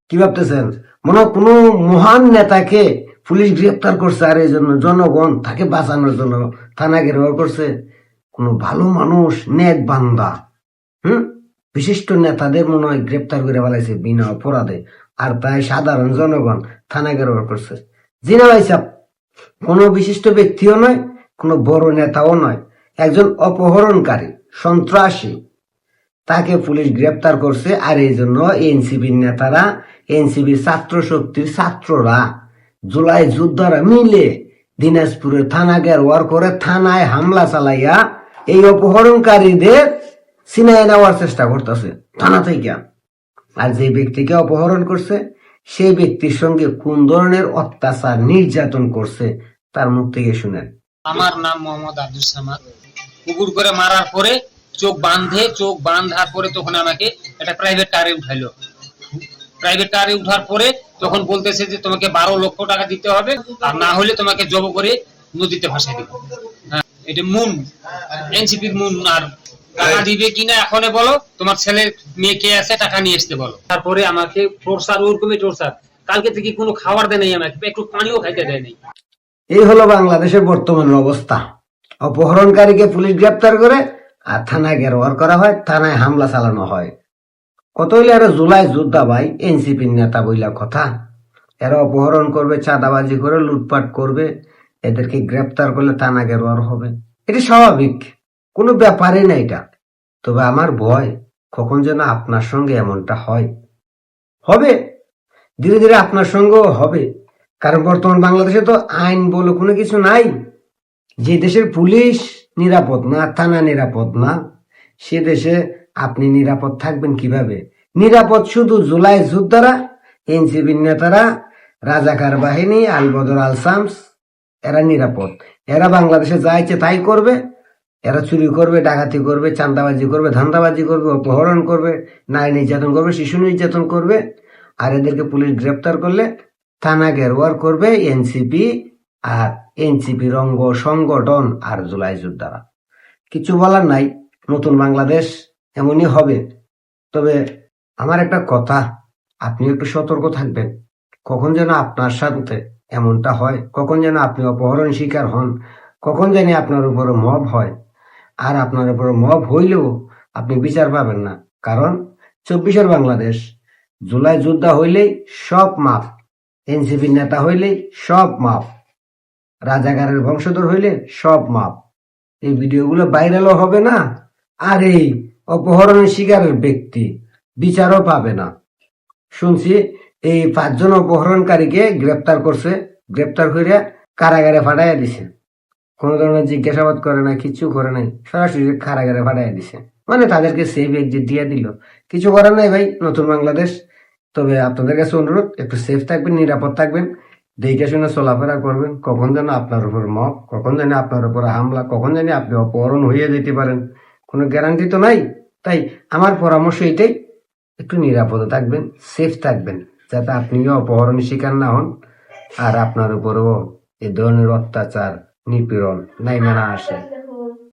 কি ভাবতেছেন মনে হয় কোনো মহান নেতাকে পুলিশ গ্রেপ্তার করছে আর এই জন্য জনগণ তাকে বাঁচানোর জন্য থানা ঘেরাও করছে? কোনো ভালো মানুষ নেক বান্দা বিশিষ্ট নেতাদের মনে হয় গ্রেপ্তার করে ফেলাইছে বিনা অপরাধে, আর তাই সাধারণ জনগণ থানা ঘেরাও করছে। জিনা ভাই সাহেব কোনো বিশিষ্ট ব্যক্তিও নয়, কোনো বড় নেতাও নয়, একজন অপহরণকারী সন্ত্রাসী, তাকে পুলিশ গ্রেপ্তার করছে। আর এই জন্য এনসিপির নেতারা, এনসিপির ছাত্র শক্তির ছাত্ররা, জুলাই যোদ্ধারা মিলে দিনাজপুরের থানা ঘেরাও করে থানায় হামলা চালাইয়া এই অপহরণকারীদের ছিনায় নেওয়ার চেষ্টা করতেছে থানা থেকে। আর যে ব্যক্তিকে অপহরণ করছে সেই ব্যক্তির সঙ্গে কোন ধরনের অত্যাচার নির্যাতন করছে তার মুখ থেকে শুনেন। আমার নাম মোহাম্মদ আব্দুল সামাদ। কুকুর করে মারার পরে চোখ বাঁধার পরে তখন আমাকে একটা প্রাইভেট কারে উঠাইলো। প্রাইভেট কারে উঠার পরে তখন বলতেছে যে তোমাকে 12 লক্ষ টাকা দিতে হবে, আর না হলে তোমাকে জব করে নদীতে ভাসাই দেবো। এটা মুন, এনসিপির মুন। আর টাকা দিবে কিনা এখনই বলো, তোমার ছেলে মেয়ে কে আছে টাকা নিয়ে আসতে বলো। তারপরে আমাকে টর্চার, ওরকমই টর্চার। কালকে থেকে কোনো খাবার দেয় নাই, আমাকে একটু পানিও খাইতে দেয় নাই। এই হলো বাংলাদেশের বর্তমান অবস্থা। অপহরণকারীকে পুলিশ গ্রেপ্তার করে আর থানায় ঘেরাও করা হয়, থানায় হামলা চালানো হয়। কত হইলে এরা জুলাই যোদ্ধা ভাই, এনসিপির নেতা বইলা কথা। এরা অপহরণ করবে, চাঁদাবাজি করে লুটপাট করবে, এদেরকে গ্রেপ্তার করলে থানা ঘেরাও হবে। এটা স্বাভাবিক, কোনো ব্যাপারই না এটা। তবে আমার ভয় কখন যেন আপনার সঙ্গে এমনটা হয়। হবে, ধীরে ধীরে আপনার সঙ্গেও হবে। কারণ বর্তমান বাংলাদেশে তো আইন বলে কোনো কিছু নাই। যে দেশের পুলিশ নিরাপদ না, থানা নিরাপদ না, সে দেশে আপনি নিরাপদ থাকবেন কিভাবে? নিরাপদ শুধু জুলাই যোদ্ধারা, এনসিপির নেতারা, রাজাকার বাহিনী, আল বদর আল শামস, এরা নিরাপদ। এরা বাংলাদেশে যা ইচ্ছে তাই করবে। এরা চুরি করবে, ডাকাতি করবে, চাঁদাবাজি করবে, ধান্দাবাজি করবে, অপহরণ করবে, নারী নির্যাতন করবে, শিশু নির্যাতন করবে। আর এদেরকে পুলিশ গ্রেপ্তার করলে থানা ঘেরাও করবে এনসিপি আর এনসিপির অঙ্গ সংগঠন আর জুলাই যোদ্ধারা। কিছু বলার নাই, নতুন বাংলাদেশ এমনই হবে। তবে আমার একটা কথা, আপনি একটু সতর্ক থাকবেন। কখন যেন আপনার সাথে এমনটা হয়, কখন যেন আপনি অপহরণ শিকার হন, কখন জানি আপনার উপরে মব হয়। আর আপনার উপরে মব হইলেও আপনি বিচার পাবেন না। কারণ 24-এর বাংলাদেশ, জুলাই যোদ্ধা হইলেই সব মাফ, এনসিপির নেতা হইলেই সব মাফ, রাজাকারের বংশধর হইলে সব মাপ। এই ভিডিওগুলো ভাইরালও হবে না, আর এই অপহরণের শিকারের ব্যক্তি বিচারও পাবে না। শুনছি এই 5 জন অপহরণকারীকে গ্রেপ্তার করছে, গ্রেপ্তার করে কারাগারে ফাটাইয়া দিছে। কোন ধরনের জিজ্ঞাসাবাদ করে না, কিছু করে নাই, সরাসরি কারাগারে ফাটাইয়া দিছে। মানে তাদেরকে সেফ এক্সিট দিয়ে দিল। কিছু করার নাই ভাই, নতুন বাংলাদেশ। তবে আপনাদের কাছে অনুরোধ, একটু সেফ থাকবেন, নিরাপদ থাকবেন, দেখে শুনে চলাফেরা করবেন। কখন যেন আপনার উপর মব, কখন জানি আপনার উপর হামলা, কখন জানি আপনি অপহরণ হয়ে যেতে পারেন, কোনো গ্যারান্টি তো নাই। তাই আমার পরামর্শ এটাই, একটু নিরাপদে থাকবেন, সেফ থাকবেন, যাতে আপনিও অপহরণ শিকার না হন আর আপনার উপরও এই ধরনের অত্যাচার, নিপীড়ন নাইমে না আসে।